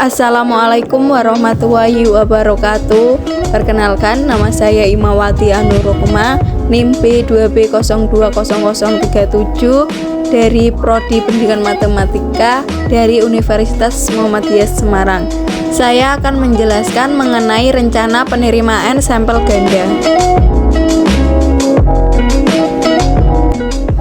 Assalamualaikum warahmatullahi wabarakatuh. Perkenalkan, nama saya Imawati Anurukma, NIM B2B020037 dari Prodi Pendidikan Matematika dari Universitas Muhammadiyah Semarang. Saya akan menjelaskan mengenai rencana penerimaan sampel ganda.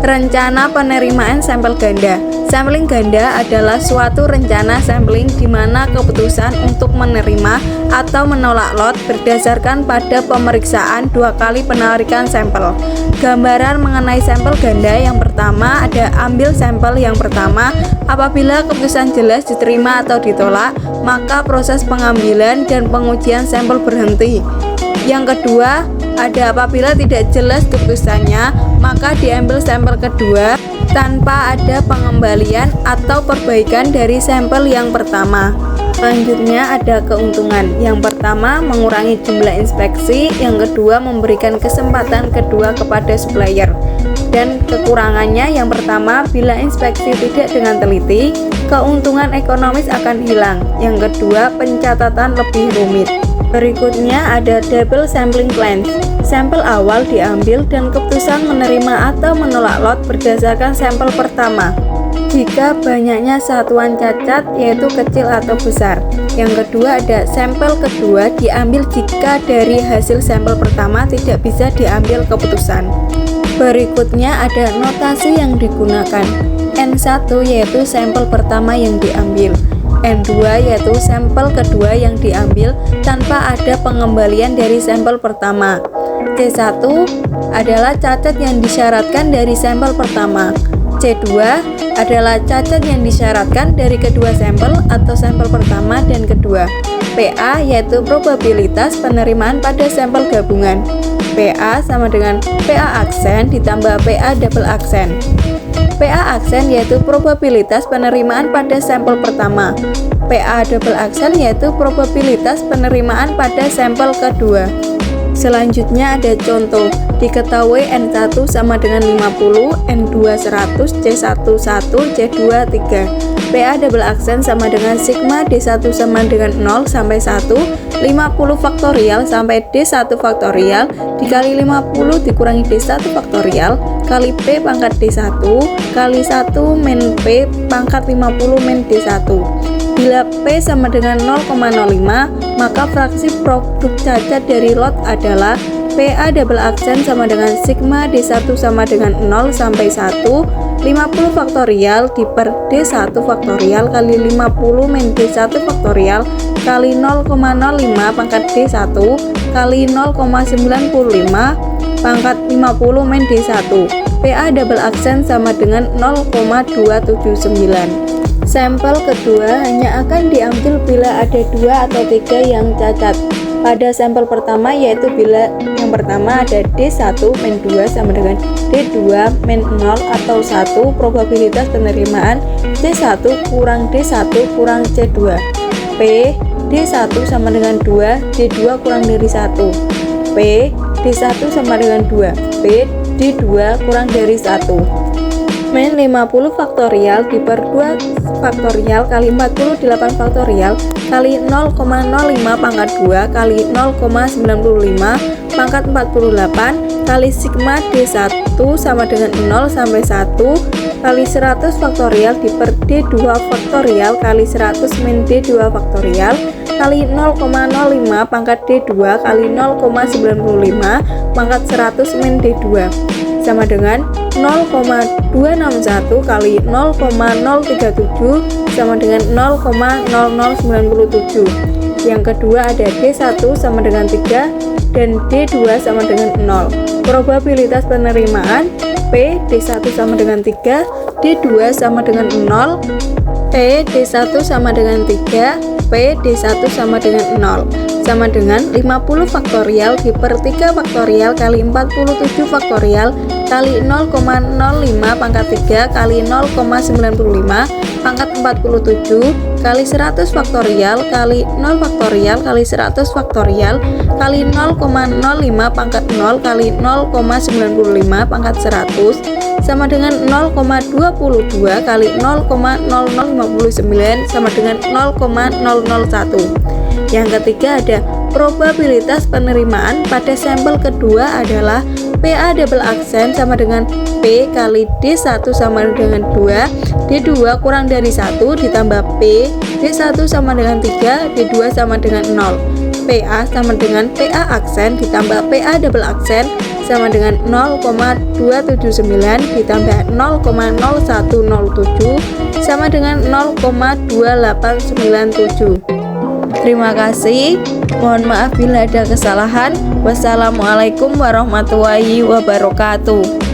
Rencana penerimaan sampel ganda. Sampling ganda adalah suatu rencana sampling di mana keputusan untuk menerima atau menolak lot berdasarkan pada pemeriksaan 2 kali penarikan sampel. Gambaran mengenai sampel ganda yang pertama ada ambil sampel yang pertama. Apabila keputusan jelas diterima atau ditolak, maka proses pengambilan dan pengujian sampel berhenti. Yang kedua ada apabila tidak jelas keputusannya, maka diambil sampel kedua tanpa ada pengembalian atau perbaikan dari sampel yang pertama. Selanjutnya ada keuntungan. Yang pertama mengurangi jumlah inspeksi, yang kedua memberikan kesempatan kedua kepada supplier. Dan kekurangannya yang pertama, bila inspeksi tidak dengan teliti, keuntungan ekonomis akan hilang. Yang kedua, pencatatan lebih rumit. Berikutnya ada double sampling plans. Sampel awal diambil dan keputusan menerima atau menolak lot berdasarkan sampel pertama. Jika banyaknya satuan cacat yaitu kecil atau besar. Yang kedua ada sampel kedua diambil jika dari hasil sampel pertama tidak bisa diambil keputusan. Berikutnya ada notasi yang digunakan. N1 yaitu sampel pertama yang diambil. N2 yaitu sampel kedua yang diambil tanpa ada pengembalian dari sampel pertama. C1 adalah cacat yang disyaratkan dari sampel pertama. C2 adalah cacat yang disyaratkan dari kedua sampel atau sampel pertama dan kedua. PA yaitu probabilitas penerimaan pada sampel gabungan. PA sama dengan PA aksen ditambah PA double aksen. PA aksen yaitu probabilitas penerimaan pada sampel pertama. PA double aksen yaitu probabilitas penerimaan pada sampel kedua. Selanjutnya ada contoh. Diketahui N1 sama dengan 50, N2 100, C1 1, C2 3. PA double aksen sama dengan sigma D1 sama dengan 0 sampai 1, 50 faktorial sampai D1 faktorial dikali 50 dikurangi D1 faktorial kali P pangkat D1 kali 1 min P pangkat 50 min D1. Bila P sama dengan 0,05, maka fraksi produk cacat dari lot adalah PA double aksen sama dengan sigma D1 sama dengan 0 sampai 1, 50 faktorial diper D1 faktorial kali 50 min D1 faktorial kali 0,05 pangkat D1 kali 0,95 pangkat 50 min D1. PA double aksen sama dengan 0,279. Sampel kedua hanya akan diambil bila ada 2 atau 3 yang cacat. Pada sampel pertama yaitu bila yang pertama ada D1 min 2 sama dengan D2 min 0 atau 1 probabilitas penerimaan C1 kurang D1 kurang C2. P D1 sama dengan 2, D2 kurang dari 1. P D1 sama dengan 2, P D2 kurang dari 1. Min 50 faktorial diper 2 faktorial kali 48 faktorial kali 0,05 pangkat 2 kali 0,95 pangkat 48 kali sigma D1 sama dengan 0 sampai 1 kali 100 faktorial diper D2 faktorial kali 100 min D2 faktorial kali 0,05 pangkat D2 kali 0,95 pangkat 100 min D2 sama dengan 0,261 kali 0,037 sama dengan 0,0097. Yang kedua ada D1 sama dengan 3 dan D2 sama dengan 0. Probabilitas penerimaan P D1 sama dengan 3, D2 sama dengan 0, P D1 sama dengan 3, P D1 sama dengan 0 sama dengan 50 faktorial diper 3 faktorial kali 47 faktorial kali 0,05 pangkat 3 kali 0,95 pangkat 47 kali 100 faktorial kali 0 faktorial kali 100 faktorial kali 0,05 pangkat 0 kali 0,95 pangkat 100 sama dengan 0,22 kali 0,0059 sama dengan 0,001. Yang ketiga ada probabilitas penerimaan pada sampel kedua adalah PA double aksen sama dengan P kali D1 sama dengan 2, D2 kurang dari 1 ditambah P, D1 sama dengan 3, D2 sama dengan 0. PA sama dengan PA aksen ditambah PA double aksen sama dengan 0,279 ditambah 0,0107 sama dengan 0,2897. Terima kasih. Mohon maaf bila ada kesalahan. Wassalamualaikum warahmatullahi wabarakatuh.